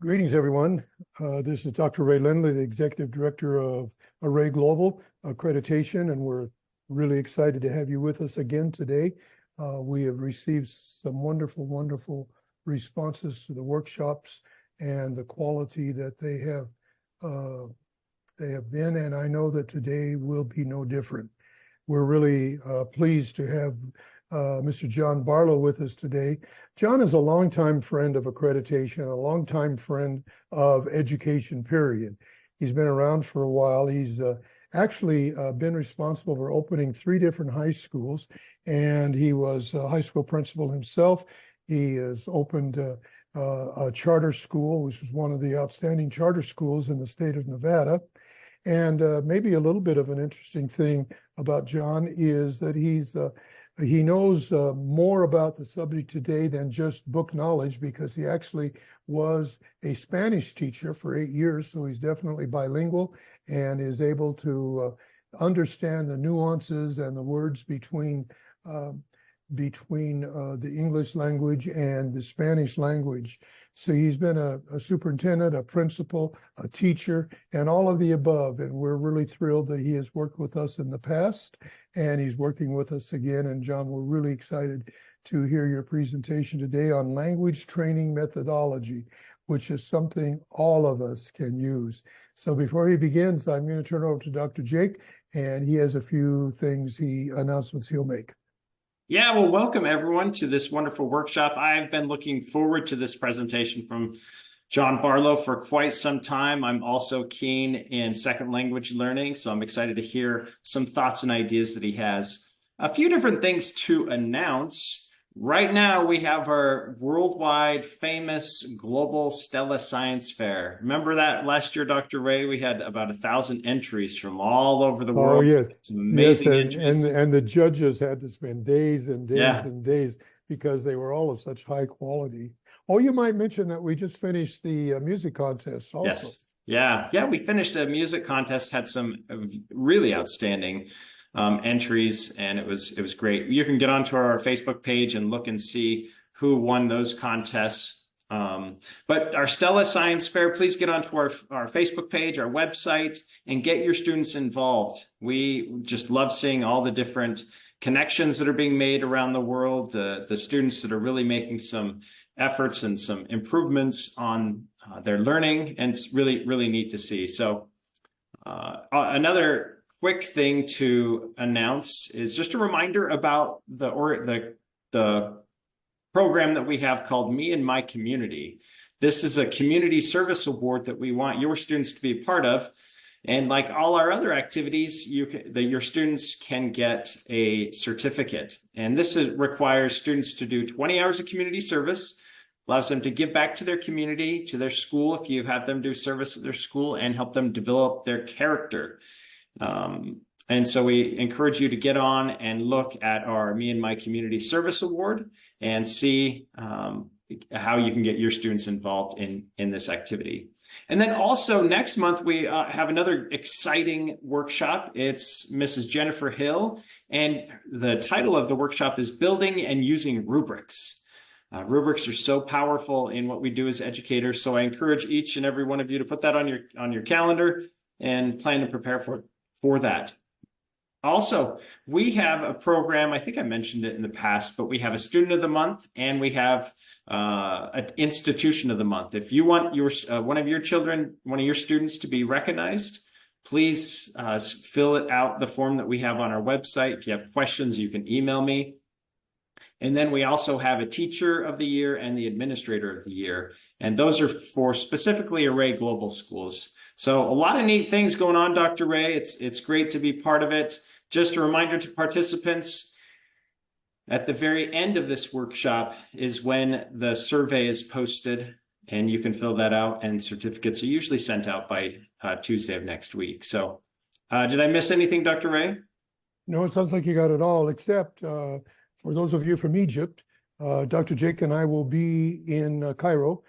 Greetings, everyone. This is Dr. Ray Lindley, the Executive Director of Array Global Accreditation, and we're really excited to have you with us again today. We have received some wonderful responses to the workshops and the quality that they have been, and I know that today will be no different. We're really pleased to have Mr. John Barlow with us today. John is a longtime friend of accreditation, a longtime friend of education, period. He's been around for a while. He's actually been responsible for opening 3 different high schools, and he was a high school principal himself. He has opened a charter school, which is one of the outstanding charter schools in the state of Nevada. And maybe a little bit of an interesting thing about John is that he knows more about the subject today than just book knowledge, because he actually was a Spanish teacher for 8 years. So he's definitely bilingual and is able to understand the nuances and the words between the English language and the Spanish language. So he's been a superintendent, a principal, a teacher, and all of the above. And we're really thrilled that he has worked with us in the past, and he's working with us again. And John, we're really excited to hear your presentation today on language training methodology, which is something all of us can use. So before he begins, I'm going to turn it over to Dr. Jake, and he has a few announcements he'll make. Yeah, well, welcome everyone to this wonderful workshop. I've been looking forward to this presentation from John Barlow for quite some time. I'm also keen in second language learning, so I'm excited to hear some thoughts and ideas that he has. A few different things to announce. Right now, we have our worldwide famous global Stella Science Fair. Remember that last year, Dr. Ray, we had about 1,000 entries from all over the world. Oh, yeah. It's amazing yes, and the judges had to spend days and days and days because they were all of such high quality. Oh, you might mention that we just finished the music contest also. Yes. Yeah, we finished a music contest, had some really outstanding entries, and it was great. You can get onto our Facebook page and look and see who won those contests. But our Stella Science Fair, please get onto our Facebook page, our website, and get your students involved. We just love seeing all the different connections that are being made around the world, the students that are really making some efforts and some improvements on their learning, and it's really neat to see. So another quick thing to announce is just a reminder about the program that we have called Me and My Community. This is a community service award that we want your students to be a part of. And like all our other activities, your students can get a certificate. And this requires students to do 20 hours of community service, allows them to give back to their community, to their school, if you have them do service at their school, and help them develop their character. And so we encourage you to get on and look at our Me and My Community Service Award and see how you can get your students involved in this activity. And then also next month, we have another exciting workshop. It's Mrs. Jennifer Hill, and the title of the workshop is Building and Using Rubrics. Rubrics are so powerful in what we do as educators, so I encourage each and every one of you to put that on your calendar and plan to prepare for that. Also, we have a program, I think I mentioned it in the past, but we have a Student of the Month, and we have an Institution of the Month. If you want one of your children, one of your students to be recognized, please fill it out, the form that we have on our website. If you have questions, you can email me. And then we also have a Teacher of the Year and the Administrator of the Year. And those are for specifically Array Global Schools. So a lot of neat things going on, Dr. Ray. It's great to be part of it. Just a reminder to participants, at the very end of this workshop is when the survey is posted, and you can fill that out, and certificates are usually sent out by Tuesday of next week. So did I miss anything, Dr. Ray? No, it sounds like you got it all, except for those of you from Egypt, Dr. Jake and I will be in Cairo.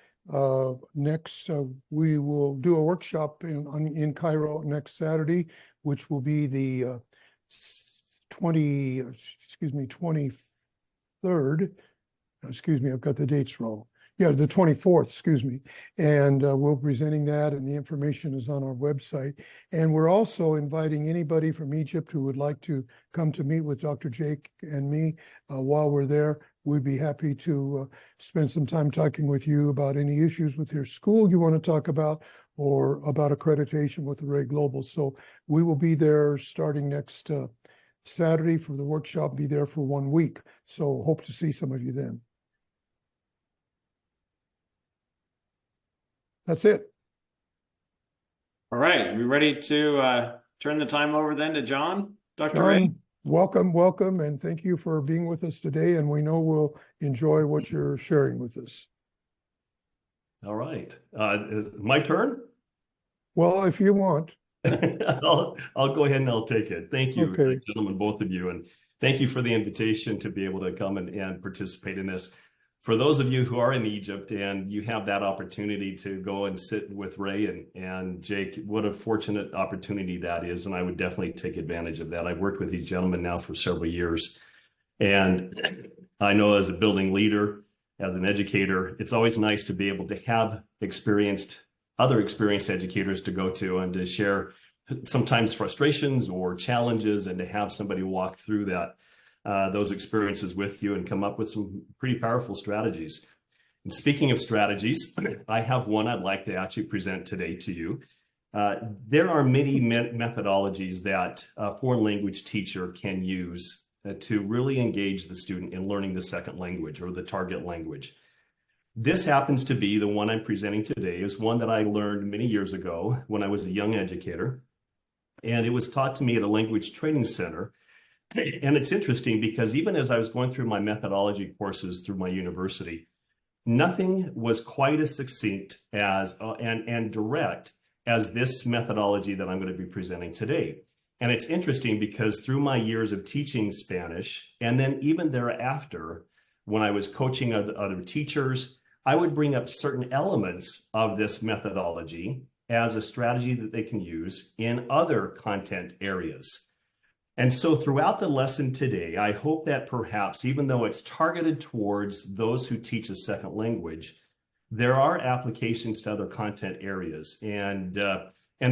Next, we will do a workshop in Cairo next Saturday, which will be the 23rd. Excuse me, I've got the dates wrong. Yeah, the 24th, excuse me. And we're presenting that, and the information is on our website. And we're also inviting anybody from Egypt who would like to come to meet with Dr. Jake and me while we're there. We'd be happy to spend some time talking with you about any issues with your school you want to talk about, or about accreditation with Array Global. So we will be there starting next Saturday for the workshop, be there for 1 week. So hope to see some of you then. That's it. All right, we ready to turn the time over then to John, Dr. Ray? John, welcome, and thank you for being with us today. And we know we'll enjoy what you're sharing with us. All right. Is it my turn? Well, if you want. I'll go ahead and I'll take it. Thank you, Okay. gentlemen, both of you. And thank you for the invitation to be able to come and participate in this. For those of you who are in Egypt and you have that opportunity to go and sit with Ray and Jake, what a fortunate opportunity that is. And I would definitely take advantage of that. I've worked with these gentlemen now for several years. And I know as a building leader, as an educator, it's always nice to be able to have other experienced educators to go to and to share sometimes frustrations or challenges, and to have somebody walk through those experiences with you and come up with some pretty powerful strategies. And speaking of strategies, I have one I'd like to actually present today to you. There are many methodologies that a foreign language teacher can use to really engage the student in learning the second language or the target language. This happens to be the one I'm presenting today, is one that I learned many years ago when I was a young educator. And it was taught to me at a language training center. And it's interesting because even as I was going through my methodology courses through my university, nothing was quite as succinct as and direct as this methodology that I'm going to be presenting today. And it's interesting because through my years of teaching Spanish, and then even thereafter, when I was coaching other teachers, I would bring up certain elements of this methodology as a strategy that they can use in other content areas. And so throughout the lesson today, I hope that perhaps, even though it's targeted towards those who teach a second language, there are applications to other content areas. And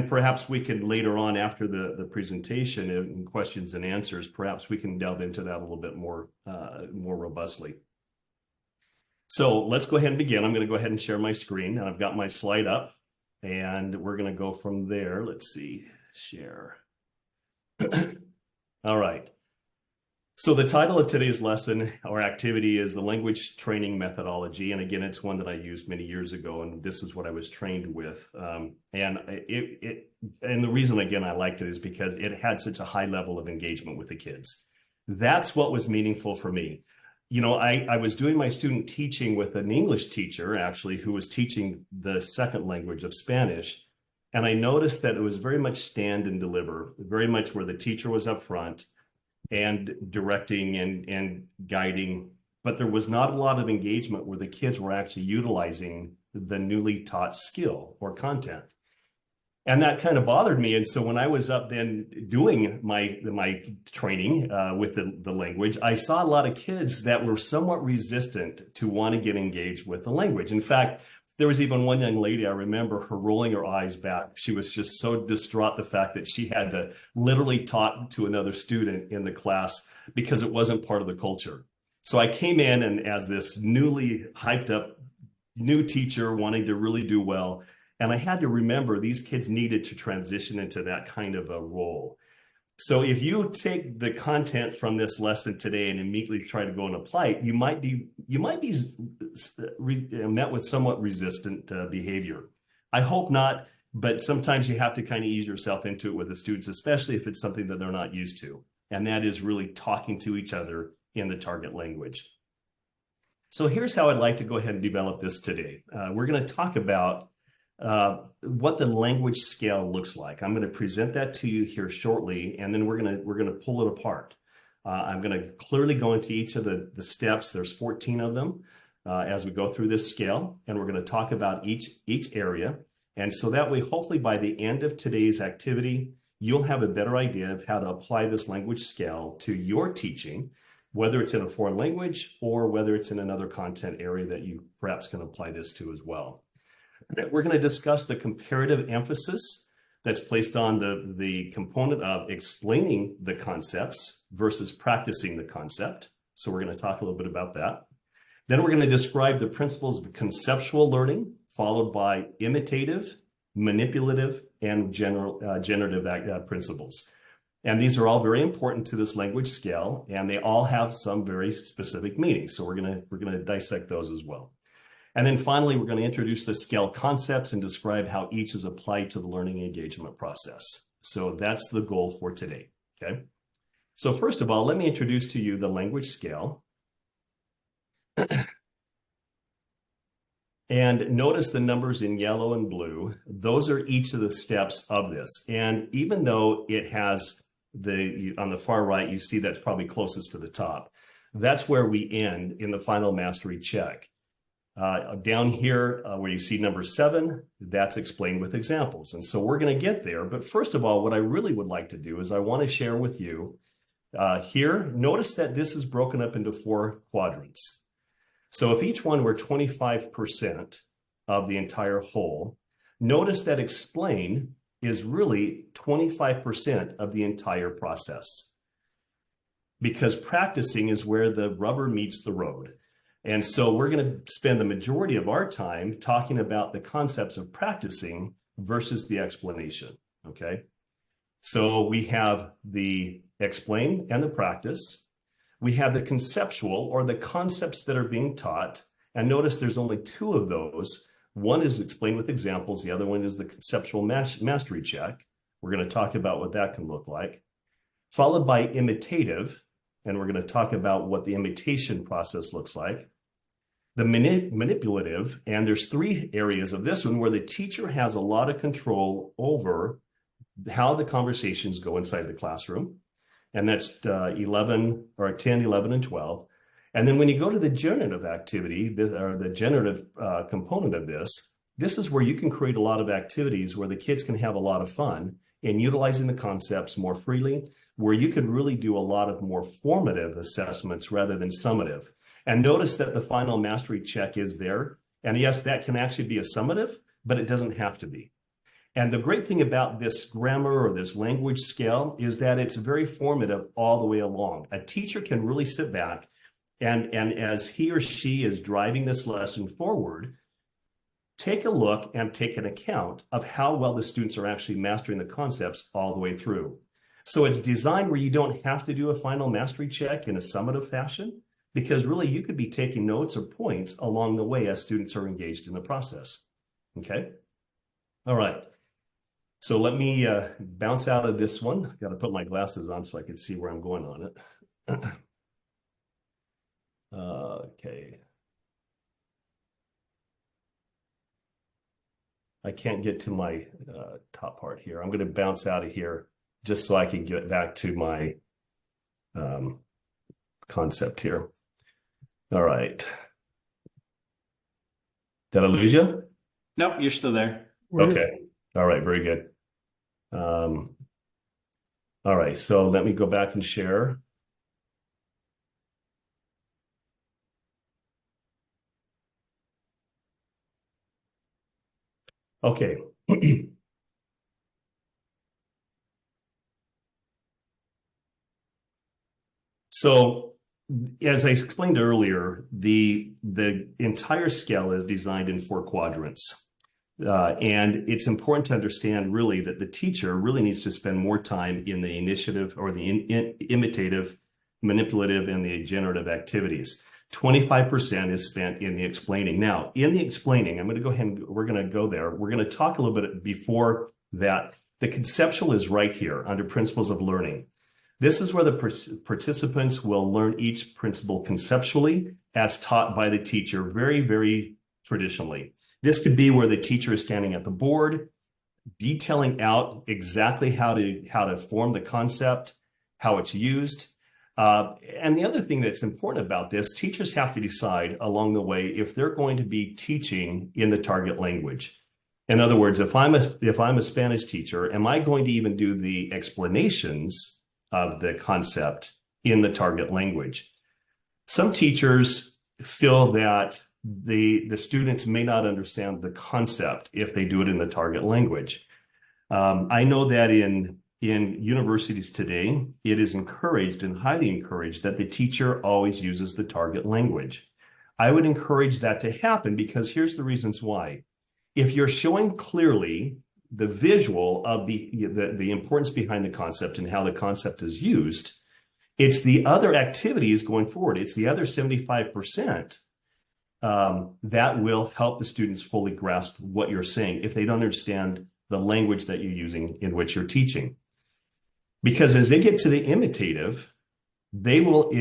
perhaps we can later on, after the presentation and questions and answers, perhaps we can delve into that a little bit more robustly. So let's go ahead and begin. I'm going to go ahead and share my screen, and I've got my slide up, and we're going to go from there. Let's see, share. All right. So the title of today's lesson or activity is the language training methodology. And again, it's one that I used many years ago, and this is what I was trained with. And the reason, again, I liked it is because it had such a high level of engagement with the kids. That's what was meaningful for me. You know, I was doing my student teaching with an English teacher, actually, who was teaching the second language of Spanish. And I noticed that it was very much stand and deliver, very much where the teacher was up front and directing and guiding, but there was not a lot of engagement where the kids were actually utilizing the newly taught skill or content. And that kind of bothered me. And so when I was up then doing my training with the language, I saw a lot of kids that were somewhat resistant to want to get engaged with the language. In fact, there was even one young lady, I remember her rolling her eyes back. She was just so distraught the fact that she had to literally talk to another student in the class because it wasn't part of the culture. So I came in, and as this newly hyped up new teacher wanting to really do well, and I had to remember these kids needed to transition into that kind of a role. So if you take the content from this lesson today and immediately try to go and apply it, you might be met with somewhat resistant behavior. I hope not, but sometimes you have to kind of ease yourself into it with the students, especially if it's something that they're not used to. And that is really talking to each other in the target language. So here's how I'd like to go ahead and develop this today. We're going to talk about what the language scale looks like. I'm going to present that to you here shortly, and then we're going to pull it apart. I'm going to clearly go into each of the steps. There's 14 of them as we go through this scale, and we're going to talk about each area. And so that way, hopefully by the end of today's activity, you'll have a better idea of how to apply this language scale to your teaching. whether it's in a foreign language or whether it's in another content area that you perhaps can apply this to as well. We're going to discuss the comparative emphasis that's placed on the component of explaining the concepts versus practicing the concept. So we're going to talk a little bit about that. Then we're going to describe the principles of conceptual learning, followed by imitative, manipulative, and generative principles. And these are all very important to this language scale, and they all have some very specific meanings. So we're going to dissect those as well. And then finally, we're going to introduce the scale concepts and describe how each is applied to the learning engagement process. So that's the goal for today, okay? So first of all, let me introduce to you the language scale. And notice the numbers in yellow and blue. Those are each of the steps of this. And even though it has on the far right, you see that's probably closest to the top. That's where we end in the final mastery check. Down here where you see number 7, that's explained with examples. And so we're going to get there. But first of all, what I really would like to do is I want to share with you here, notice that this is broken up into 4 quadrants. So if each one were 25% of the entire whole, notice that explain is really 25% of the entire process. Because practicing is where the rubber meets the road. And so we're going to spend the majority of our time talking about the concepts of practicing versus the explanation, okay? So we have the explain and the practice. We have the conceptual, or the concepts that are being taught. And notice there's only 2 of those. One is explained with examples. The other one is the conceptual mastery check. We're going to talk about what that can look like. Followed by imitative. And we're going to talk about what the imitation process looks like. The manipulative, and there's 3 areas of this one where the teacher has a lot of control over how the conversations go inside the classroom. And that's 10, 11, and 12. And then when you go to the generative activity, or the generative component of this is where you can create a lot of activities where the kids can have a lot of fun in utilizing the concepts more freely, where you could really do a lot of more formative assessments rather than summative. And notice that the final mastery check is there. And yes, that can actually be a summative, but it doesn't have to be. And the great thing about this grammar or this language scale is that it's very formative all the way along. A teacher can really sit back and as he or she is driving this lesson forward, take a look and take an account of how well the students are actually mastering the concepts all the way through. So it's designed where you don't have to do a final mastery check in a summative fashion, because really you could be taking notes or points along the way as students are engaged in the process. Okay? All right. So let me bounce out of this one. Got to put my glasses on so I can see where I'm going on it. Okay. I can't get to my top part here. I'm going to bounce out of here just so I can get back to my concept here. All right. Did I lose you? Nope, you're still there. Okay. All right. Very good. All right. So let me go back and share. Okay. So as I explained earlier, the entire scale is designed in 4 quadrants. And it's important to understand really that the teacher really needs to spend more time in the initiative or the imitative, manipulative, and the generative activities. 25% is spent in the explaining. Now, in the explaining, I'm going to go ahead and we're going to go there. We're going to talk a little bit before that. The conceptual is right here under principles of learning. This is where the participants will learn each principle conceptually as taught by the teacher very, very traditionally. This could be where the teacher is standing at the board, detailing out exactly how to form the concept, how it's used. And the other thing that's important about this, teachers have to decide along the way if they're going to be teaching in the target language. In other words, if I'm a Spanish teacher, am I going to even do the explanations of the concept in the target language? Some teachers feel that the students may not understand the concept if they do it in the target language. I know that in universities today, it is encouraged and highly encouraged that the teacher always uses the target language. I would encourage that to happen because here's the reasons why. If you're showing clearly the visual of the importance behind the concept and how the concept is used, it's the other activities going forward. It's the other 75% that will help the students fully grasp what you're saying if they don't understand the language that you're using in which you're teaching. Because as they get to the imitative, they will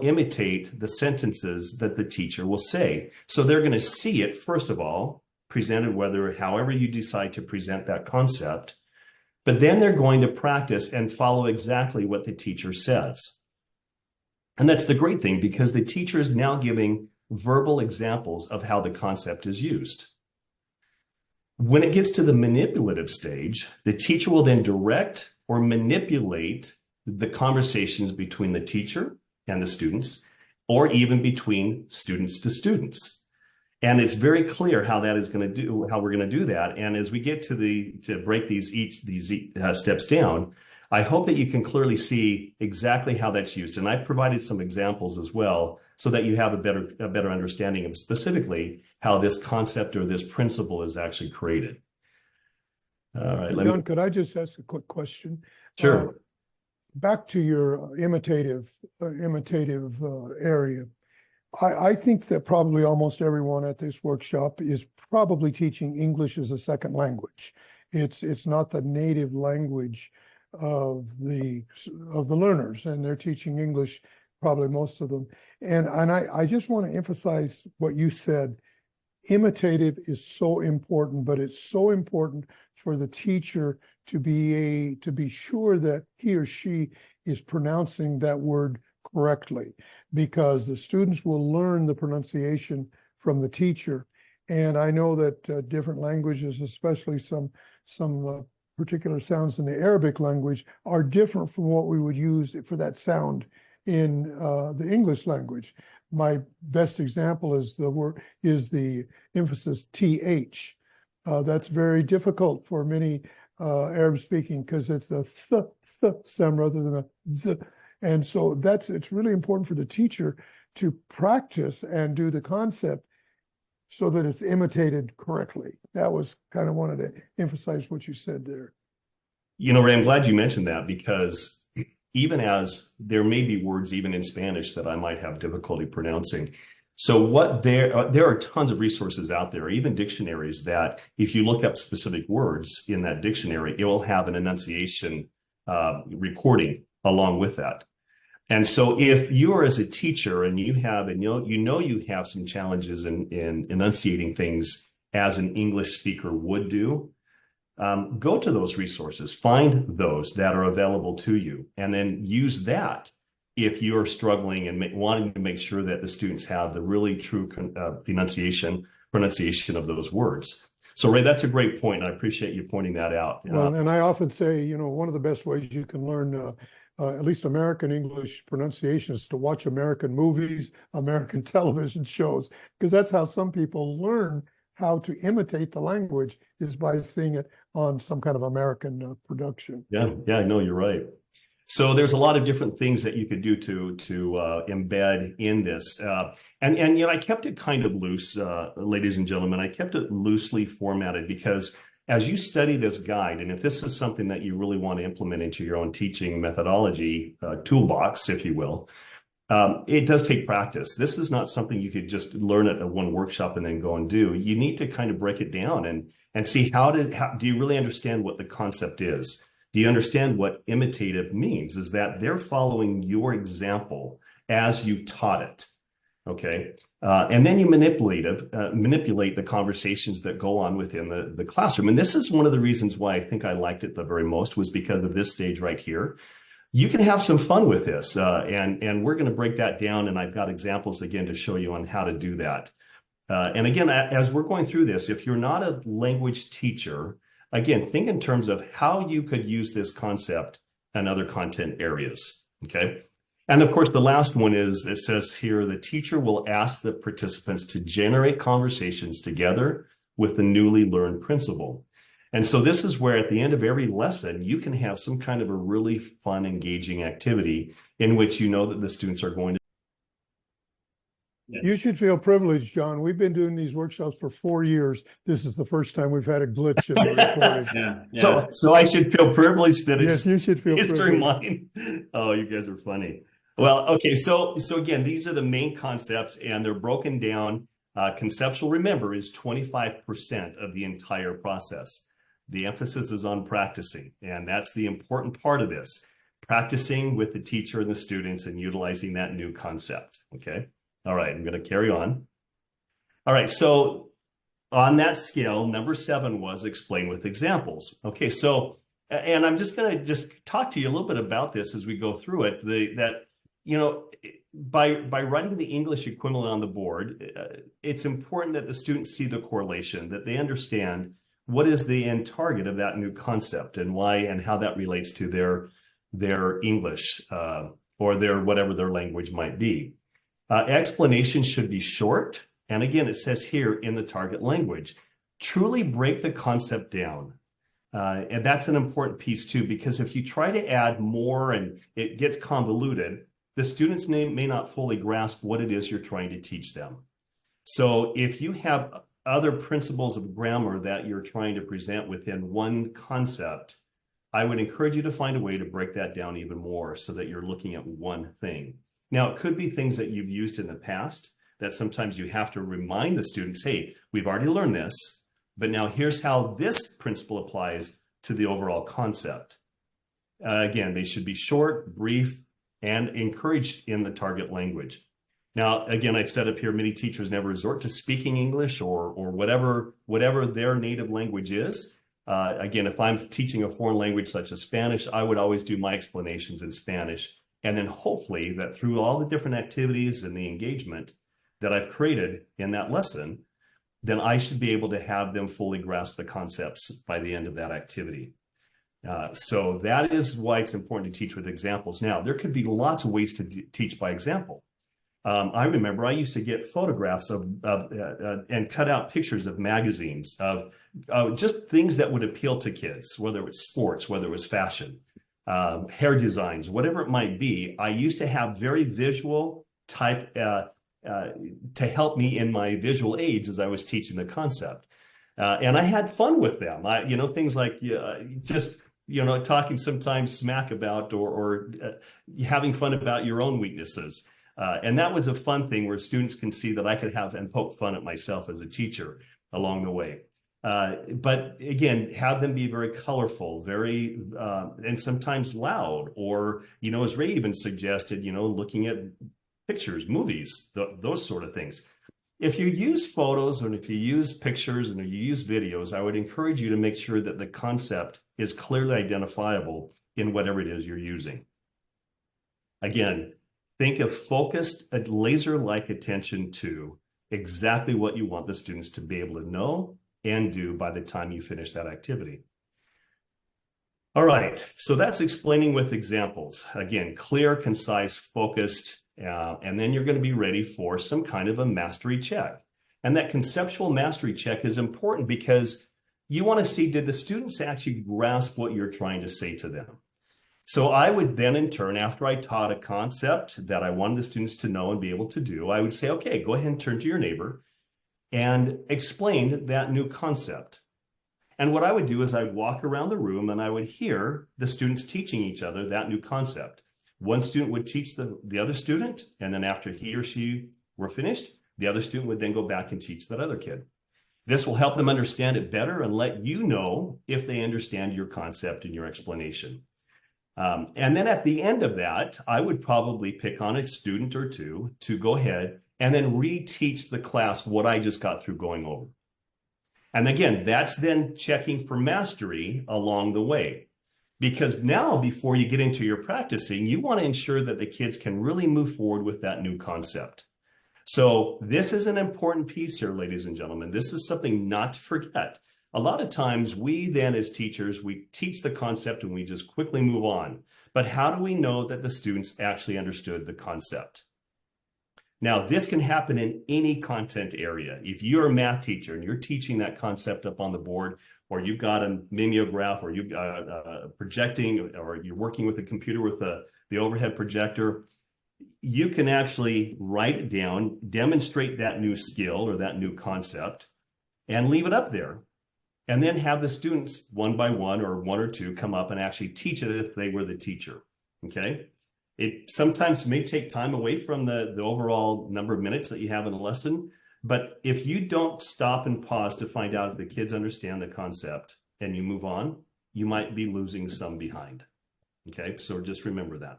imitate the sentences that the teacher will say. So they're going to see it, first of all, presented however you decide to present that concept, but then they're going to practice and follow exactly what the teacher says. And that's the great thing, because the teacher is now giving verbal examples of how the concept is used. When it gets to the manipulative stage, the teacher will then direct or manipulate the conversations between the teacher and the students, or even between students to students. And it's very clear how that is going to do, how we're going to do that. And as we get to break these steps down, I hope that you can clearly see exactly how that's used. And I've provided some examples as well, so that you have a better understanding of specifically how this concept or this principle is actually created. All right, John, could I just ask a quick question? Sure. Back to your imitative area. I think that probably almost everyone at this workshop is probably teaching English as a second language. It's not the native language of the learners, and they're teaching English, probably most of them. And I just want to emphasize what you said. Imitative is so important, but it's so important for the teacher to be sure that he or she is pronouncing that word correctly, because the students will learn the pronunciation from the teacher. And I know that different languages, especially some particular sounds in the Arabic language, are different from what we would use for that sound in the English language. My best example is the emphasis th. That's very difficult for many Arab speaking, because it's a th sound rather than a z. And so it's really important for the teacher to practice and do the concept so that it's imitated correctly. That was kind of wanted to emphasize what you said there. You know, Ray, I'm glad you mentioned that, because even as there may be words even in Spanish that I might have difficulty pronouncing. So there are tons of resources out there, even dictionaries, that if you look up specific words in that dictionary, it will have an enunciation recording along with that. And so if you are, as a teacher, and you have some challenges in enunciating things as an English speaker would do, go to those resources, find those that are available to you, and then use that if you're struggling and wanting to make sure that the students have the really true pronunciation of those words. So, Ray, that's a great point. And I appreciate you pointing that out. Well, and I often say, one of the best ways you can learn at least American English pronunciation is to watch American movies, American television shows, because that's how some people learn how to imitate the language, is by seeing it on some kind of American production. Yeah, I know, you're right. So there's a lot of different things that you could do to embed in this. And I kept it kind of loose, ladies and gentlemen. I kept it loosely formatted, because as you study this guide, and if this is something that you really want to implement into your own teaching methodology toolbox, if you will, it does take practice. This is not something you could just learn at one workshop and then go and do. You need to kind of break it down and see how do you really understand what the concept is? Do you understand what imitative means? Is that they're following your example as you taught it, okay? And then you manipulate the conversations that go on within the classroom. And this is one of the reasons why I think I liked it the very most, was because of this stage right here. You can have some fun with this, and we're going to break that down, and I've got examples again to show you on how to do that. And again, as we're going through this, if you're not a language teacher, again, think in terms of how you could use this concept in other content areas, okay? And of course, the last one is, it says here, the teacher will ask the participants to generate conversations together with the newly learned principle. And so this is where at the end of every lesson, you can have some kind of a really fun, engaging activity in which you know that the students are going to. You should feel privileged, John. We've been doing these workshops for 4 years. This is the first time we've had a glitch in the recording. So I should feel privileged that Yes, you should feel it's during privileged. mine. Oh, you guys are funny. Well, okay, so again, these are the main concepts, and they're broken down. Conceptual, remember, is 25% of the entire process. The emphasis is on practicing, and that's the important part of this. Practicing with the teacher and the students and utilizing that new concept, okay? All right, I'm going to carry on. All right, so on that scale, number 7 was explain with examples. Okay, so, and I'm just going to talk to you a little bit about this as we go through it, that, you know, by writing the English equivalent on the board, it's important that the students see the correlation, that they understand what is the end target of that new concept and why and how that relates to their English or their whatever their language might be. Explanation should be short. And again, it says here in the target language, truly break the concept down. And that's an important piece too, because if you try to add more and it gets convoluted, the students may not fully grasp what it is you're trying to teach them. So if you have other principles of grammar that you're trying to present within one concept, I would encourage you to find a way to break that down even more so that you're looking at one thing. Now, it could be things that you've used in the past that sometimes you have to remind the students, hey, we've already learned this, but now here's how this principle applies to the overall concept. Again, they should be short, brief, and encouraged in the target language. Now, again, I've said up here, many teachers never resort to speaking English or whatever their native language is. Again, if I'm teaching a foreign language such as Spanish, I would always do my explanations in Spanish. And then hopefully that through all the different activities and the engagement that I've created in that lesson, then I should be able to have them fully grasp the concepts by the end of that activity. So that is why it's important to teach with examples. Now, there could be lots of ways to teach by example. I remember I used to get photographs of and cut out pictures of magazines of just things that would appeal to kids, whether it was sports, whether it was fashion, hair designs, whatever it might be. I used to have very visual type to help me in my visual aids as I was teaching the concept. And I had fun with them. Things like just, talking sometimes smack about or having fun about your own weaknesses. And that was a fun thing where students can see that I could have and poke fun at myself as a teacher along the way. But again, have them be very colorful, very, and sometimes loud, or, as Ray even suggested, looking at pictures, movies, those sort of things. If you use photos and if you use pictures and if you use videos, I would encourage you to make sure that the concept is clearly identifiable in whatever it is you're using. Again, think of focused, laser-like attention to exactly what you want the students to be able to know and do by the time you finish that activity. All right, so that's explaining with examples. Again, clear, concise, focused, and then you're going to be ready for some kind of a mastery check. And that conceptual mastery check is important because you want to see, did the students actually grasp what you're trying to say to them? So I would then, in turn, after I taught a concept that I wanted the students to know and be able to do, I would say, okay, go ahead and turn to your neighbor and explain that new concept. And what I would do is I'd walk around the room and I would hear the students teaching each other that new concept. One student would teach the other student, and then after he or she were finished, the other student would then go back and teach that other kid. This will help them understand it better and let you know if they understand your concept and your explanation. And then at the end of that, I would probably pick on a student or two to go ahead and then reteach the class what I just got through going over. And again, that's then checking for mastery along the way. Because now, before you get into your practicing, you want to ensure that the kids can really move forward with that new concept. So this is an important piece here, ladies and gentlemen. This is something not to forget. A lot of times we then as teachers, we teach the concept and we just quickly move on. But how do we know that the students actually understood the concept? Now, this can happen in any content area. If you're a math teacher and you're teaching that concept up on the board, or you've got a mimeograph, or you've got projecting, or you're working with a computer with the overhead projector, you can actually write it down, demonstrate that new skill or that new concept, and leave it up there. And then have the students one by one or one or two come up and actually teach it if they were the teacher, okay? It sometimes may take time away from the overall number of minutes that you have in a lesson, but if you don't stop and pause to find out if the kids understand the concept and you move on, you might be losing some behind, okay? So just remember that.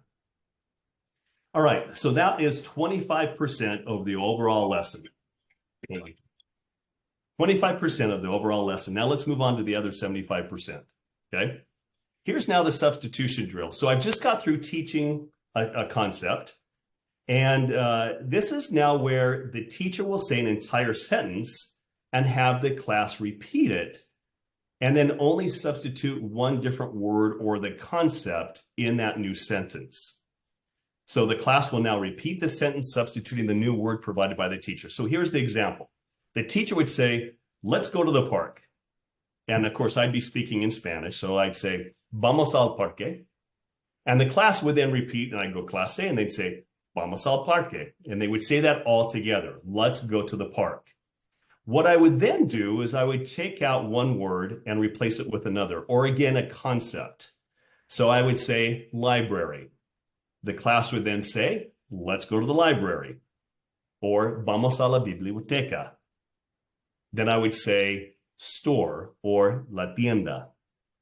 All right, so that is 25% of the overall lesson. 25% of the overall lesson. Now let's move on to the other 75%, okay? Here's now the substitution drill. So I've just got through teaching a concept, and this is now where the teacher will say an entire sentence and have the class repeat it, and then only substitute one different word or the concept in that new sentence. So the class will now repeat the sentence, substituting the new word provided by the teacher. So here's the example. The teacher would say, let's go to the park. And of course, I'd be speaking in Spanish. So I'd say, vamos al parque. And the class would then repeat, and I'd go clase, and they'd say, vamos al parque. And they would say that all together. Let's go to the park. What I would then do is I would take out one word and replace it with another, or again, a concept. So I would say library. The class would then say, let's go to the library, or vamos a la biblioteca. Then I would say store, or la tienda.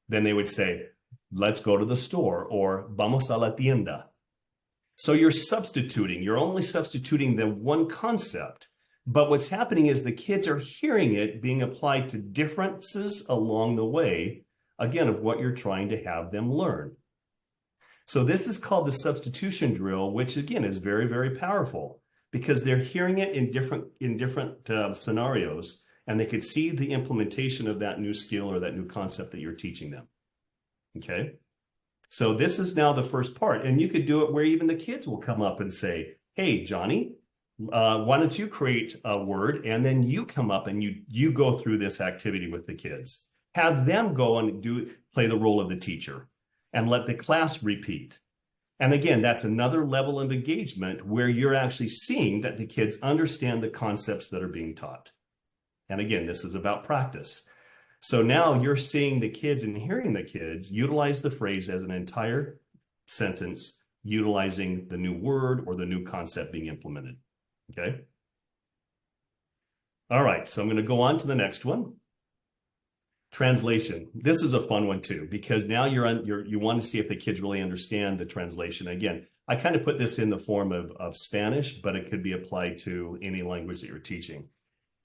Then they would say, let's go to the store, or vamos a la tienda. So you're substituting. You're only substituting the one concept. But what's happening is the kids are hearing it being applied to differences along the way, again, of what you're trying to have them learn. So this is called the substitution drill, which again is very, very powerful because they're hearing it in different scenarios, and they could see the implementation of that new skill or that new concept that you're teaching them. Okay. So this is now the first part, and you could do it where even the kids will come up and say, hey, Johnny, why don't you create a word, and then you come up and you go through this activity with the kids. Have them go and play the role of the teacher and let the class repeat. And again, that's another level of engagement where you're actually seeing that the kids understand the concepts that are being taught. And again, this is about practice. So now you're seeing the kids and hearing the kids utilize the phrase as an entire sentence, utilizing the new word or the new concept being implemented. Okay. All right. So I'm going to go on to the next one. Translation. This is a fun one too, because now you want to see if the kids really understand the translation. Again, I kind of put this in the form of Spanish, but it could be applied to any language that you're teaching.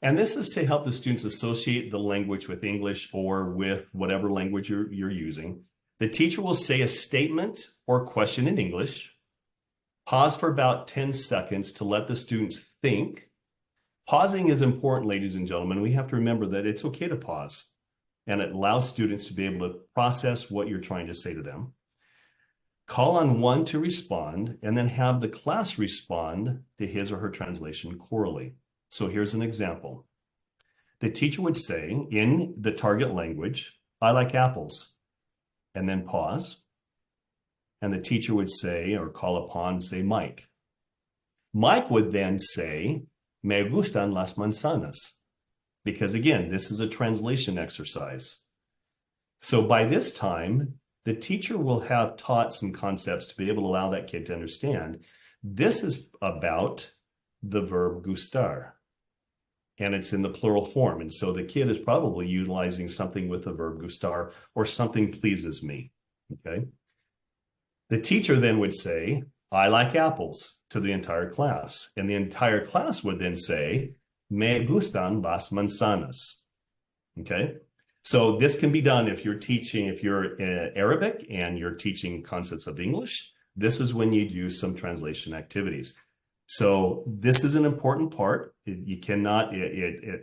And this is to help the students associate the language with English or with whatever language you're using. The teacher will say a statement or question in English, pause for about 10 seconds to let the students think. Pausing is important, ladies and gentlemen. We have to remember that it's okay to pause, and it allows students to be able to process what you're trying to say to them. Call on one to respond, and then have the class respond to his or her translation orally. So here's an example. The teacher would say in the target language, I like apples, and then pause. And the teacher would say, or call upon, say, Mike. Mike would then say, me gustan las manzanas. Because again, this is a translation exercise. So by this time, the teacher will have taught some concepts to be able to allow that kid to understand. This is about the verb gustar, and it's in the plural form. And so the kid is probably utilizing something with the verb gustar, or something pleases me, okay? The teacher then would say, I like apples, to the entire class. And the entire class would then say, me gustan las manzanas. Okay. So this can be done if you're Arabic and you're teaching concepts of English. This is when you do some translation activities. So this is an important part. You cannot,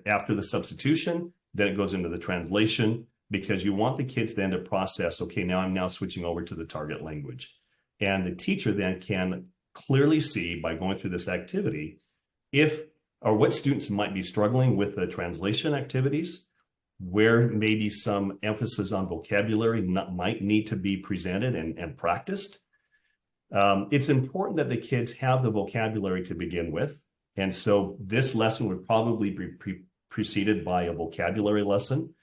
after the substitution, then it goes into the translation, because you want the kids then to process, okay, now I'm switching over to the target language. And the teacher then can clearly see by going through this activity if or what students might be struggling with the translation activities, where maybe some emphasis on vocabulary might need to be presented and practiced. It's important that the kids have the vocabulary to begin with. And so this lesson would probably be preceded by a vocabulary lesson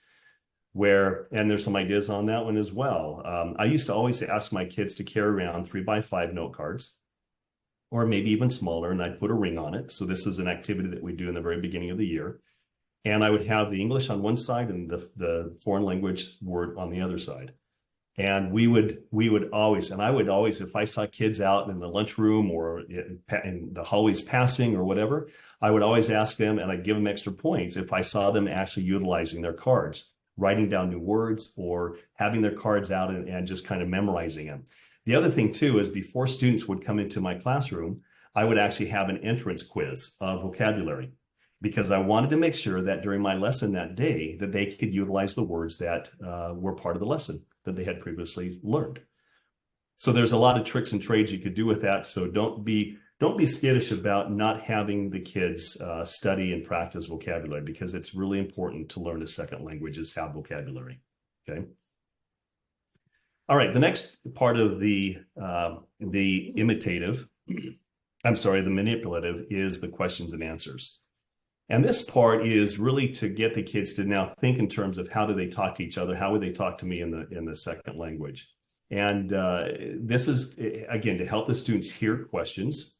and there's some ideas on that one as well. I used to always ask my kids to carry around 3x5 note cards, or maybe even smaller, and I'd put a ring on it. So this is an activity that we do in the very beginning of the year. And I would have the English on one side and the foreign language word on the other side. And we would always, and I would always, if I saw kids out in the lunchroom or in the hallways passing or whatever, I would always ask them, and I'd give them extra points if I saw them actually utilizing their cards, writing down new words or having their cards out and just kind of memorizing them. The other thing too is before students would come into my classroom, I would actually have an entrance quiz of vocabulary, because I wanted to make sure that during my lesson that day that they could utilize the words that were part of the lesson that they had previously learned. So there's a lot of tricks and trades you could do with that. So don't be skittish about not having the kids study and practice vocabulary, because it's really important to learn a second language is have vocabulary. Okay. All right. The next part of the manipulative is the questions and answers. And this part is really to get the kids to now think in terms of how do they talk to each other? How would they talk to me in the second language? And this is, again, to help the students hear questions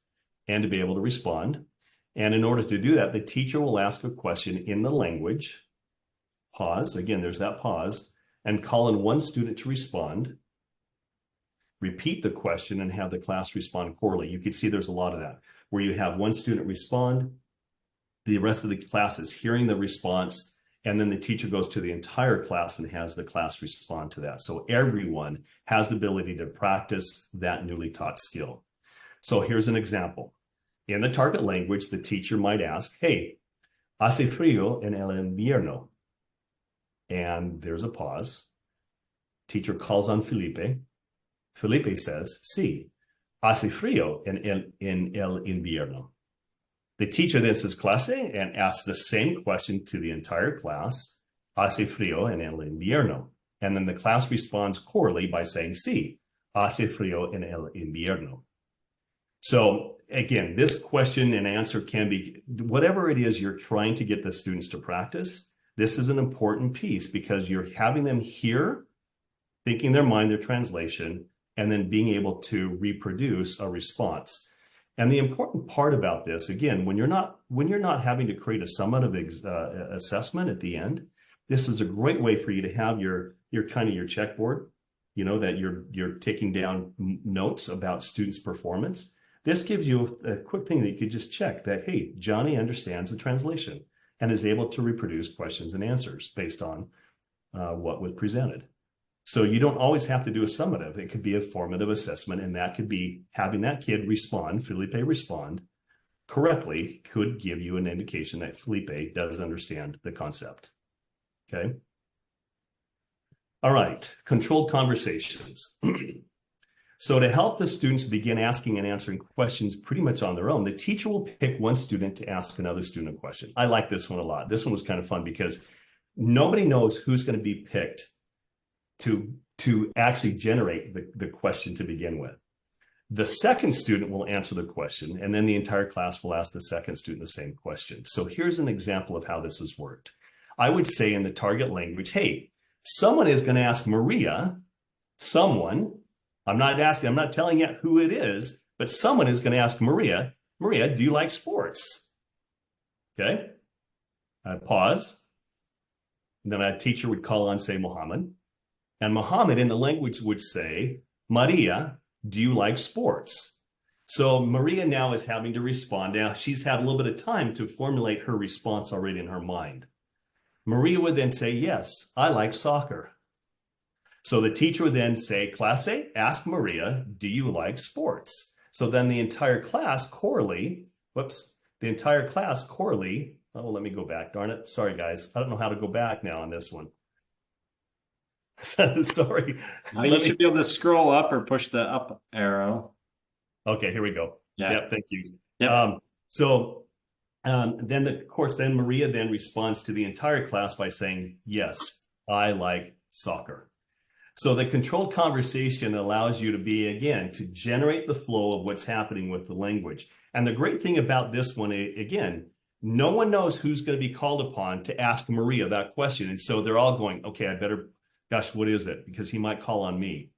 and to be able to respond. And in order to do that, the teacher will ask a question in the language, pause, again, there's that pause, and call in one student to respond, repeat the question, and have the class respond accordingly. You can see there's a lot of that, where you have one student respond, the rest of the class is hearing the response, and then the teacher goes to the entire class and has the class respond to that. So everyone has the ability to practice that newly taught skill. So here's an example. In the target language, the teacher might ask, hey, hace frío en el invierno. And there's a pause. Teacher calls on Felipe. Felipe says, sí, hace frío en el invierno. The teacher then says clase and asks the same question to the entire class, hace frío en el invierno. And then the class responds corally by saying, sí, hace frío en el invierno. So again, this question and answer can be, whatever it is you're trying to get the students to practice, this is an important piece because you're having them hear, thinking their mind, their translation, and then being able to reproduce a response. And the important part about this, again, when you're not having to create a summative assessment at the end, this is a great way for you to have your checkboard, that you're taking down notes about students' performance. This gives you a quick thing that you could just check that, hey, Johnny understands the translation and is able to reproduce questions and answers based on what was presented. So you don't always have to do a summative. It could be a formative assessment, and that could be having that kid respond, Felipe respond correctly, could give you an indication that Felipe does understand the concept. Okay. All right, controlled conversations. So to help the students begin asking and answering questions pretty much on their own, the teacher will pick one student to ask another student a question. I like this one a lot. This one was kind of fun because nobody knows who's going to be picked to actually generate the question to begin with. The second student will answer the question, and then the entire class will ask the second student the same question. So here's an example of how this has worked. I would say in the target language, hey, someone is going to ask Maria, I'm not telling yet who it is, but someone is going to ask Maria, do you like sports? Okay. I pause. And then a teacher would call on, say, Muhammad. And Muhammad in the language would say, Maria, do you like sports? So Maria now is having to respond. Now she's had a little bit of time to formulate her response already in her mind. Maria would then say, yes, I like soccer. So the teacher would then say, classe, ask Maria, do you like sports? So then the entire class corally, oh, let me go back, darn it. Sorry, guys. I don't know how to go back now on this one. Sorry. Now you should be able to scroll up or push the up arrow. Okay, here we go. Yeah. Yep, thank you. Yep. Then of course, then Maria then responds to the entire class by saying, yes, I like soccer. So the controlled conversation allows you to be, again, to generate the flow of what's happening with the language. And the great thing about this one, again, no one knows who's going to be called upon to ask Maria that question. And so they're all going, okay, I better, gosh, what is it? Because he might call on me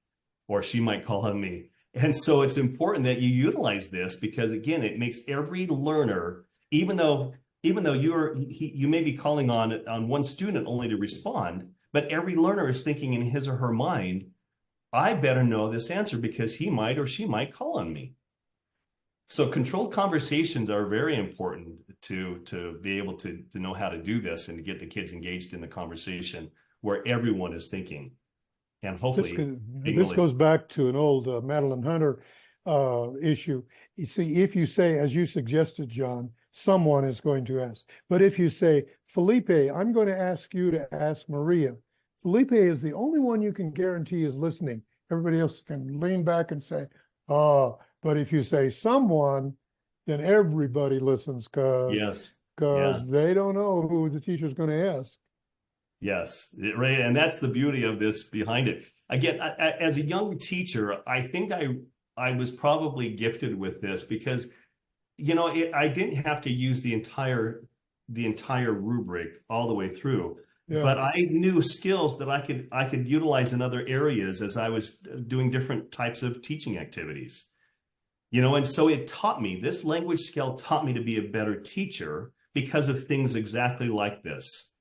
or she might call on me. And so it's important that you utilize this because, again, it makes every learner, even though you may be calling on one student only to respond, but every learner is thinking in his or her mind, I better know this answer because he might or she might call on me. So controlled conversations are very important to be able to know how to do this and to get the kids engaged in the conversation where everyone is thinking. And hopefully this goes back to an old Madeline Hunter issue. You see, if you say, as you suggested, John, someone is going to ask. But if you say, Felipe, I'm going to ask you to ask Maria, Felipe is the only one you can guarantee is listening. Everybody else can lean back and say, but if you say someone, then everybody listens because they don't know who the teacher's going to ask. Yes, right. And that's the beauty of this behind it. Again, as a young teacher, I think I was probably gifted with this because, I didn't have to use the entire rubric all the way through. Yeah. But I knew skills that I could utilize in other areas as I was doing different types of teaching activities. And so it taught me, this language skill taught me to be a better teacher because of things exactly like this.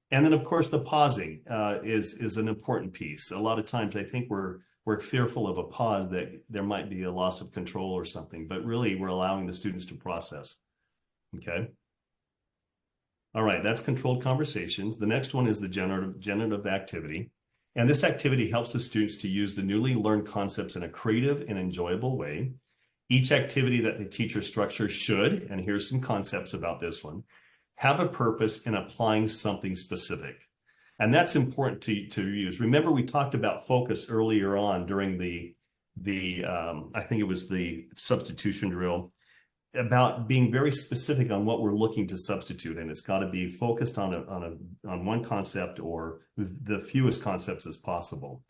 And then, of course, the pausing is an important piece. A lot of times I think we're fearful of a pause that there might be a loss of control or something, but really we're allowing the students to process. Okay. All right, that's controlled conversations. The next one is the generative activity. And this activity helps the students to use the newly learned concepts in a creative and enjoyable way. Each activity that the teacher structures should, and here's some concepts about this one, have a purpose in applying something specific. And that's important to use. Remember, we talked about focus earlier on during the I think it was the substitution drill, about being very specific on what we're looking to substitute, and it's got to be focused on one concept or the fewest concepts as possible.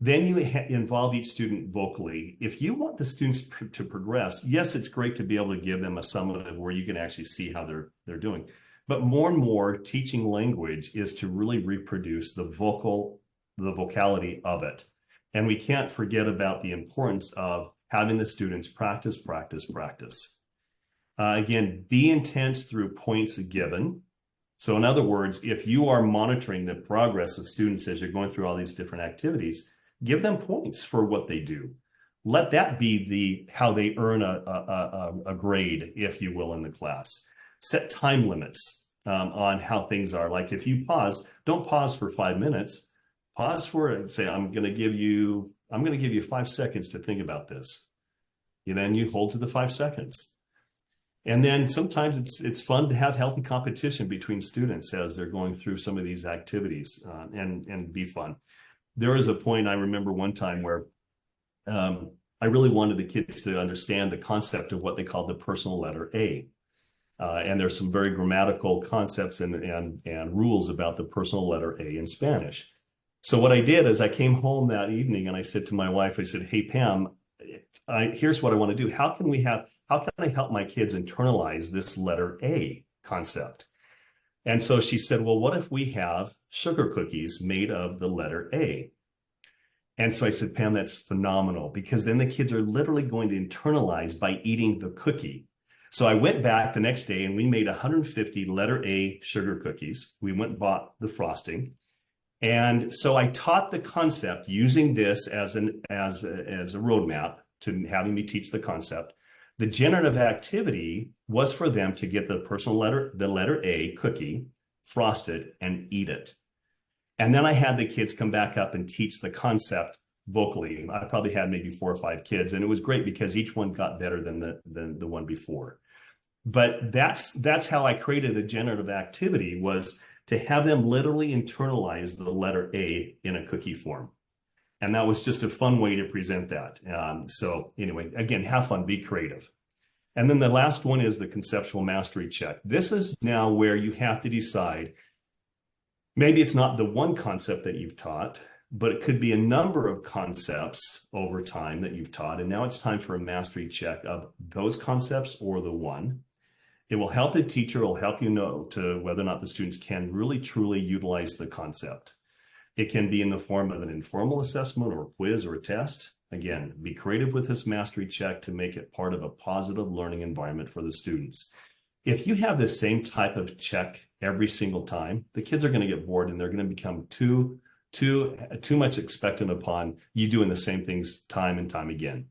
Then you involve each student vocally. If you want the students to progress, yes, it's great to be able to give them a summative where you can actually see how they're doing. But more and more, teaching language is to really reproduce the vocality of it. And we can't forget about the importance of having the students practice. Again, be intense through points given. So in other words, if you are monitoring the progress of students as you're going through all these different activities, give them points for what they do. Let that be how they earn a grade, if you will, in the class. Set time limits on how things are. Like if you pause, don't pause for 5 minutes. Pause for, say, I'm going to give you 5 seconds to think about this. And then you hold to the 5 seconds. And then sometimes it's fun to have healthy competition between students as they're going through some of these activities and be fun. There was a point I remember one time where I really wanted the kids to understand the concept of what they called the personal letter A. And there's some very grammatical concepts and rules about the personal letter A in Spanish. So what I did is I came home that evening and I said to my wife, I said, hey, Pam, here's what I want to do. How can I help my kids internalize this letter A concept? And so she said, well, what if we have sugar cookies made of the letter A? And so I said, Pam, that's phenomenal, because then the kids are literally going to internalize by eating the cookie. So I went back the next day and we made 150 letter A sugar cookies. We went and bought the frosting. And so I taught the concept using this as a roadmap to having me teach the concept. The generative activity was for them to get the letter A cookie, frost it, and eat it. And then I had the kids come back up and teach the concept vocally. I probably had maybe 4 or 5 kids, and it was great because each one got better than the one before. But that's how I created the generative activity, was to have them literally internalize the letter A in a cookie form. And that was just a fun way to present that. So anyway, again, have fun, be creative. And then the last one is the conceptual mastery check. This is now where you have to decide, maybe it's not the one concept that you've taught, but it could be a number of concepts over time that you've taught. And now it's time for a mastery check of those concepts or the one. It will help the teacher, it will help you know to whether or not the students can really truly utilize the concept. It can be in the form of an informal assessment or a quiz or a test. Again, be creative with this mastery check to make it part of a positive learning environment for the students. If you have the same type of check every single time, the kids are going to get bored and they're going to become too much expectant upon you doing the same things time and time again.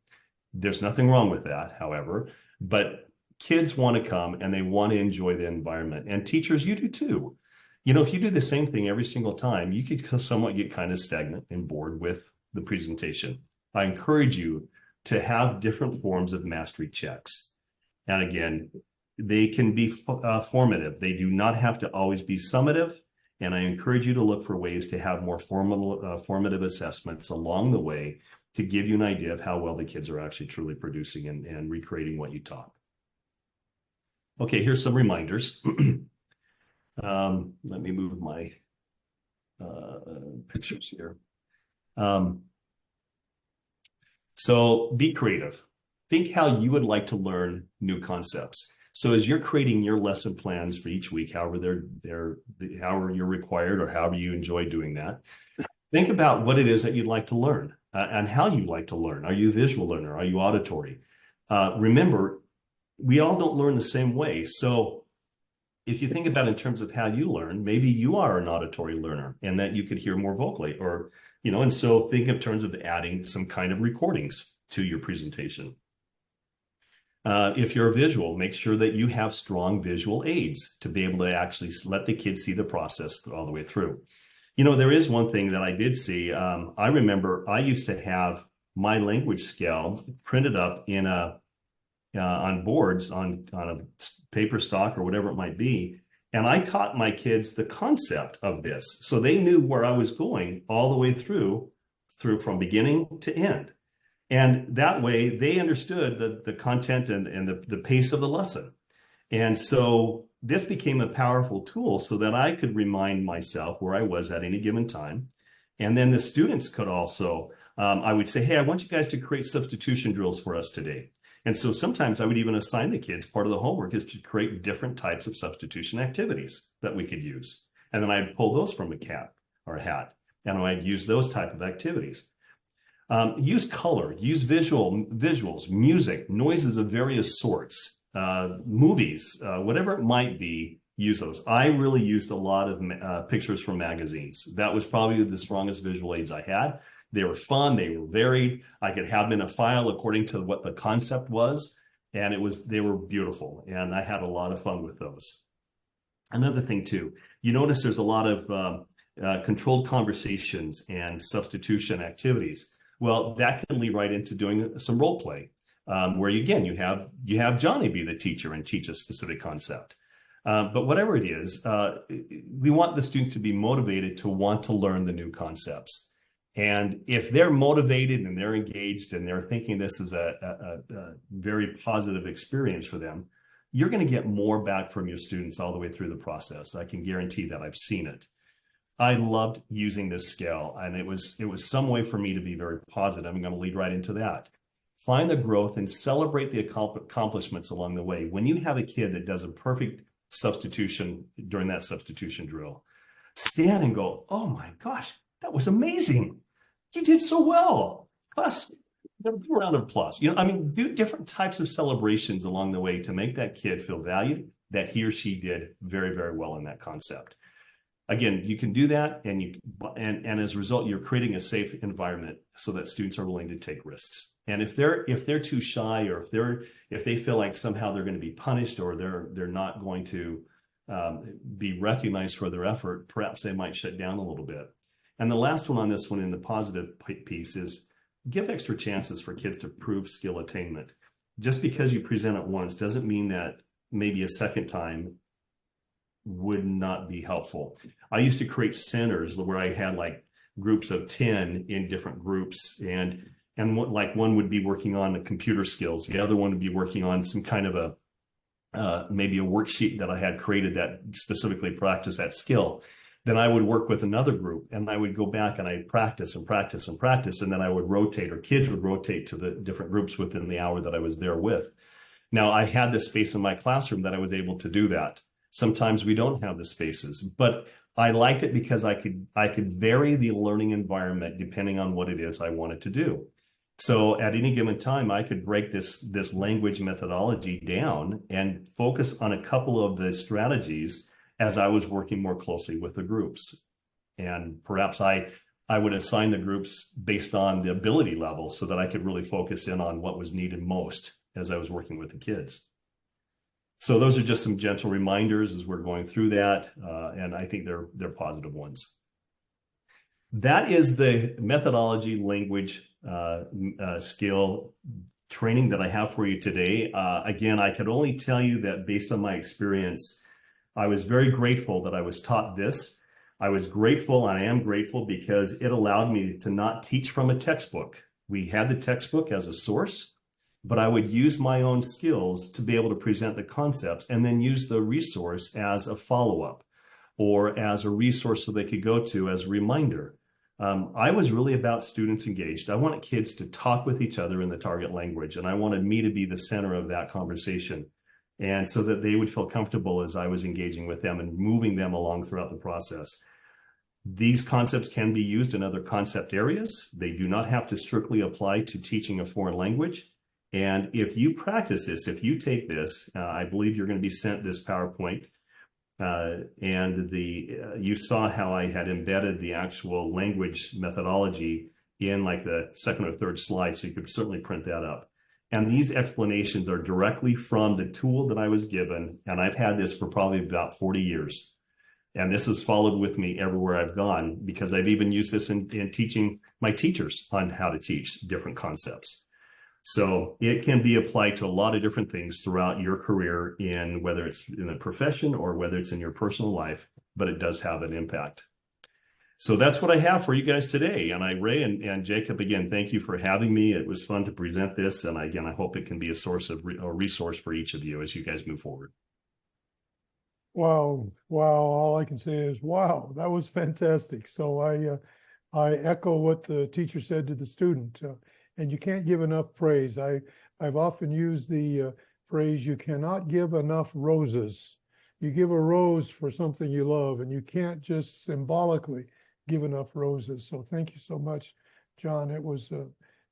There's nothing wrong with that, however, but kids want to come and they want to enjoy the environment. And teachers, you do too. You know, if you do the same thing every single time, you could somewhat get kind of stagnant and bored with the presentation. I encourage you to have different forms of mastery checks. And again, they can be formative. They do not have to always be summative. And I encourage you to look for ways to have more formative assessments along the way to give you an idea of how well the kids are actually truly producing and recreating what you taught. Okay, here's some reminders. Let me move my pictures here. So be creative. Think how you would like to learn new concepts. So as you're creating your lesson plans for each week, however however you're required or however you enjoy doing that, think about what it is that you'd like to learn and how you like to learn. Are you a visual learner? Are you auditory? Remember, we all don't learn the same way. So if you think about in terms of how you learn, maybe you are an auditory learner and that you could hear more vocally, or, you know, and so think in terms of adding some kind of recordings to your presentation. If you're a visual, make sure that you have strong visual aids to be able to actually let the kids see the process all the way through. You know, there is one thing that I did see. I remember I used to have my language scale printed up in on boards on a paper stock or whatever it might be. And I taught my kids the concept of this. So they knew where I was going all the way through from beginning to end. And that way they understood the content and the pace of the lesson. And so this became a powerful tool so that I could remind myself where I was at any given time. And then the students could also, I would say, hey, I want you guys to create substitution drills for us today. And so sometimes I would even assign the kids, part of the homework is to create different types of substitution activities that we could use. And then I'd pull those from a cap or a hat, and I'd use those type of activities. Use color, use visuals, music, noises of various sorts, movies, whatever it might be, use those. I really used a lot of pictures from magazines. That was probably the strongest visual aids I had. They were fun, they were varied. I could have them in a file according to what the concept was, and they were beautiful, and I had a lot of fun with those. Another thing too, you notice there's a lot of controlled conversations and substitution activities. Well, that can lead right into doing some role play, where you have Johnny be the teacher and teach a specific concept. But whatever it is, we want the students to be motivated to want to learn the new concepts. And if they're motivated and they're engaged and they're thinking this is a very positive experience for them, you're going to get more back from your students all the way through the process. I can guarantee that. I've seen it. I loved using this scale, and it was some way for me to be very positive. I'm going to lead right into that. Find the growth and celebrate the accomplishments along the way. When you have a kid that does a perfect substitution during that substitution drill, stand and go, oh my gosh, that was amazing. You did so well. Plus, a round of applause. You know, I mean, do different types of celebrations along the way to make that kid feel valued, that he or she did very, very well in that concept. Again, you can do that, and as a result, you're creating a safe environment so that students are willing to take risks. And if they're too shy, or if they feel like somehow they're going to be punished, or they're not going to be recognized for their effort, perhaps they might shut down a little bit. And the last one on this one in the positive piece is give extra chances for kids to prove skill attainment. Just because you present it once doesn't mean that maybe a second time would not be helpful. I used to create centers where I had like groups of 10 in different groups, and what, like one would be working on the computer skills, the other one would be working on some kind of maybe a worksheet that I had created that specifically practiced that skill. Then I would work with another group, and I would go back and I'd practice and practice and practice, and then I would rotate, or kids would rotate to the different groups within the hour that I was there with. Now, I had this space in my classroom that I was able to do that. Sometimes we don't have the spaces, but I liked it because I could vary the learning environment depending on what it is I wanted to do. So at any given time, I could break this language methodology down and focus on a couple of the strategies as I was working more closely with the groups. And perhaps I would assign the groups based on the ability level so that I could really focus in on what was needed most as I was working with the kids. So those are just some gentle reminders as we're going through that, and I think they're positive ones. That is the methodology language skill training that I have for you today. Again, I could only tell you that based on my experience, I was very grateful that I was taught this. I was grateful, and I am grateful, because it allowed me to not teach from a textbook. We had the textbook as a source, but I would use my own skills to be able to present the concepts, and then use the resource as a follow-up or as a resource so they could go to as a reminder. I was really about students engaged. I wanted kids to talk with each other in the target language, and I wanted me to be the center of that conversation, and so that they would feel comfortable as I was engaging with them and moving them along throughout the process. These concepts can be used in other concept areas. They do not have to strictly apply to teaching a foreign language. And if you practice this, if you take this, I believe you're going to be sent this PowerPoint. You saw how I had embedded the actual language methodology in like the second or third slide, so you could certainly print that up. And these explanations are directly from the tool that I was given, and I've had this for probably about 40 years. And this has followed with me everywhere I've gone, because I've even used this in teaching my teachers on how to teach different concepts. So it can be applied to a lot of different things throughout your career, in whether it's in a profession or whether it's in your personal life, but it does have an impact. So that's what I have for you guys today. And Ray and Jacob, again, thank you for having me. It was fun to present this. And again, I hope it can be a source of a resource for each of you as you guys move forward. Wow. All I can say is, wow, that was fantastic. So I echo what the teacher said to the student, and you can't give enough praise. I've often used the phrase, you cannot give enough roses. You give a rose for something you love, and you can't just symbolically give enough roses. So thank you so much, John. It was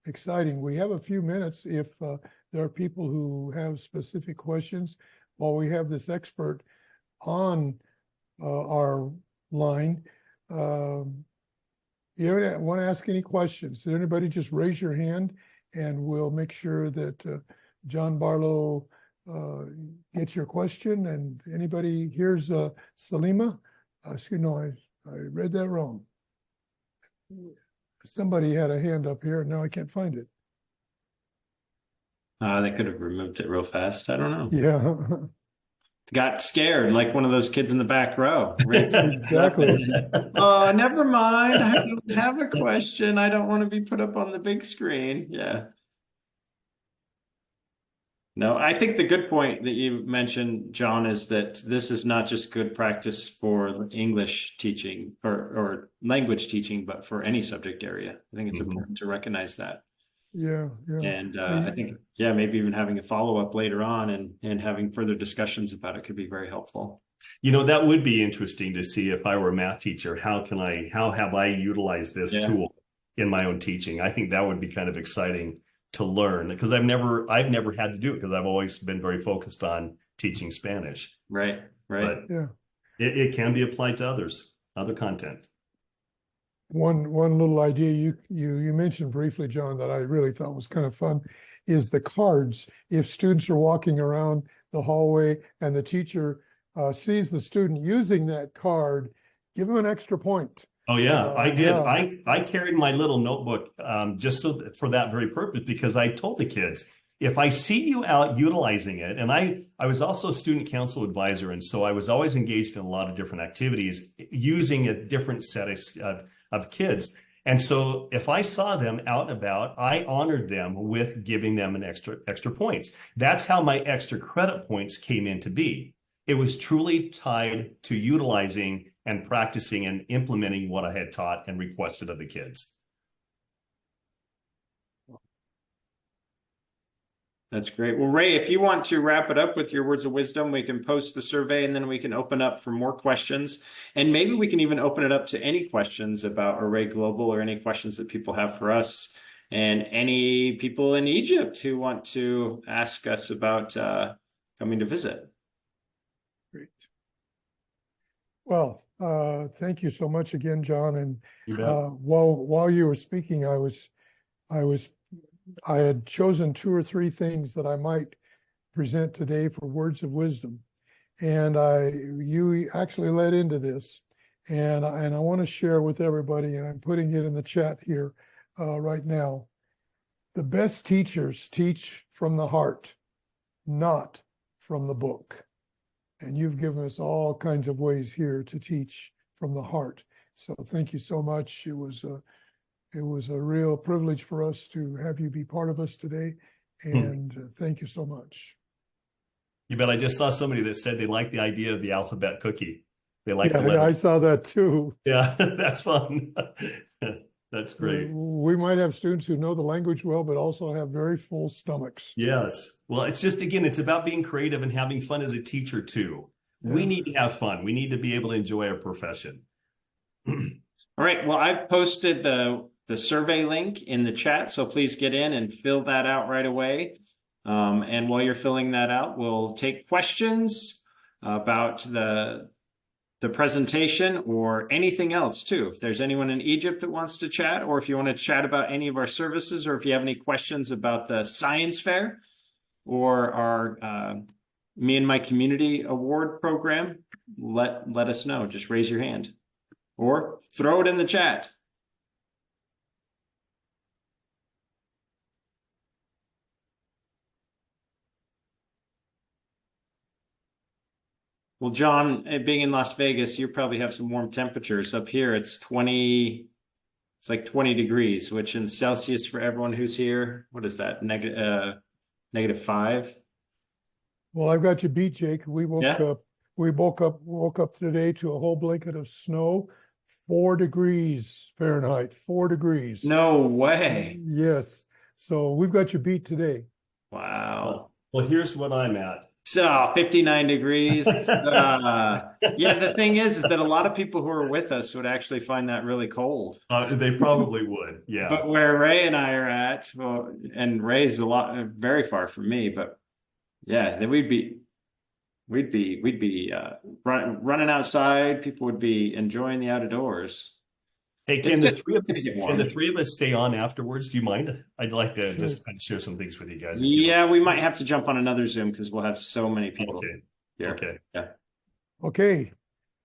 exciting. We have a few minutes if there are people who have specific questions while we have this expert on our line. You want to ask any questions? Did anybody just raise your hand, and we'll make sure that John Barlow gets your question. And anybody, here's Salima. Excuse me, I read that wrong. Somebody had a hand up here, and now I can't find it. They could have removed it real fast. I don't know. Yeah. Got scared like one of those kids in the back row. Exactly. Oh, never mind. I don't have a question. I don't want to be put up on the big screen. Yeah. No, I think the good point that you mentioned, John, is that this is not just good practice for English teaching or language teaching, but for any subject area. I think it's important to recognize that. Yeah. And I think, maybe even having a follow-up later on and having further discussions about it could be very helpful. You know, that would be interesting to see if I were a math teacher. How have I utilized this tool in my own teaching? I think that would be kind of exciting to learn, because I've never had to do it, because I've always been very focused on teaching Spanish. Right. But it can be applied to other content. One little idea you mentioned briefly, John, that I really thought was kind of fun is the cards. If students are walking around the hallway and the teacher sees the student using that card, give them an extra point. Oh yeah, I did. Yeah. I carried my little notebook just for that very purpose, because I told the kids, if I see you out utilizing it, and I was also a student council advisor, and so I was always engaged in a lot of different activities using a different set of kids. And so if I saw them out and about, I honored them with giving them an extra points. That's how my extra credit points came into be. It was truly tied to utilizing and practicing and implementing what I had taught and requested of the kids. That's great. Well, Ray, if you want to wrap it up with your words of wisdom, we can post the survey and then we can open up for more questions. And maybe we can even open it up to any questions about Array Global or any questions that people have for us, and any people in Egypt who want to ask us about coming to visit. Great. Well, thank you so much again, John. And while you were speaking, I had chosen 2 or 3 things that I might present today for words of wisdom, and you actually led into this, and I want to share with everybody, and I'm putting it in the chat here right now. The best teachers teach from the heart, not from the book. And you've given us all kinds of ways here to teach from the heart. So thank you so much. It was a real privilege for us to have you be part of us today. And thank you so much. You bet. I just saw somebody that said they like the idea of the alphabet cookie. They like the Yeah, letter. I saw that too. Yeah, that's fun. That's great. We might have students who know the language well, but also have very full stomachs. Yes. Well, it's just, again, it's about being creative and having fun as a teacher too. Yeah. We need to have fun. We need to be able to enjoy our profession. All right. Well, I've posted the survey link in the chat, so please get in and fill that out right away. And while you're filling that out, we'll take questions about the presentation or anything else too. If there's anyone in Egypt that wants to chat, or if you want to chat about any of our services, or if you have any questions about the science fair or our Me and My Community Award program, let us know. Just raise your hand or throw it in the chat. Well, John, being in Las Vegas, you probably have some warm temperatures. Up here, it's like 20 degrees, which in Celsius for everyone who's here, what is that? -5. Well, I've got you beat, Jake. We woke up today to a whole blanket of snow, 4 degrees Fahrenheit, 4 degrees. No way. Yes. So we've got you beat today. Wow. Well, here's what I'm at. So 59 degrees. Yeah, the thing is that a lot of people who are with us would actually find that really cold. They probably would. Yeah. But where Ray and I are at, well, and Ray's very far from me, but yeah, then we'd be running outside. People would be enjoying the outdoors. Hey, can the three of us stay on afterwards? Do you mind? I'd like to just kind of share some things with you guys. Yeah, we might have to jump on another Zoom because we'll have so many people here. Okay. Yeah. Okay.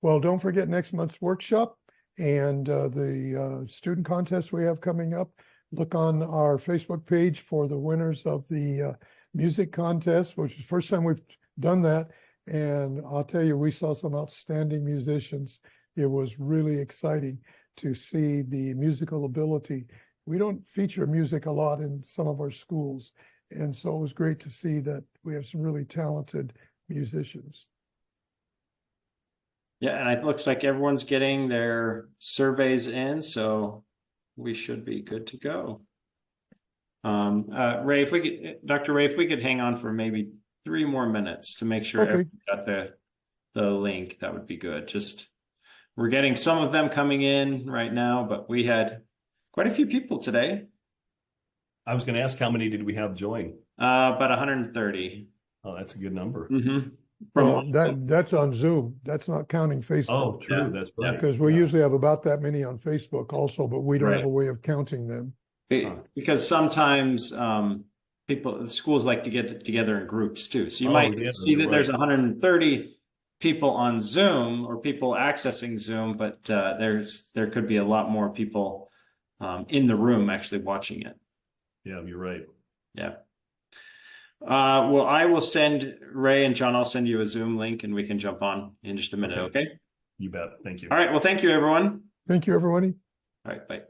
Well, don't forget next month's workshop and the student contest we have coming up. Look on our Facebook page for the winners of the music contest, which is the first time we've done that. And I'll tell you, we saw some outstanding musicians. It was really exciting to see the musical ability. We don't feature music a lot in some of our schools. And so it was great to see that we have some really talented musicians. Yeah, and it looks like everyone's getting their surveys in, so we should be good to go. Ray, Dr. Ray, if we could hang on for maybe 3 more minutes to make sure everyone got the link, that would be good. We're getting some of them coming in right now, but we had quite a few people today. I was going to ask, how many did we have join? About 130. Oh, that's a good number. Mm-hmm. Well, that's on Zoom. That's not counting Facebook. Oh, true. Yeah. That's right. Because we usually have about that many on Facebook also, but we don't have a way of counting them. Because sometimes schools like to get together in groups too. So you might see that there's 130 people on Zoom or people accessing Zoom, but there could be a lot more people in the room actually watching it. Yeah, you're right. Yeah. Well, I will send Ray and John, I'll send you a Zoom link and we can jump on in just a minute, okay? You bet. Thank you. All right, well, thank you, everyone. Thank you, everybody. All right, bye.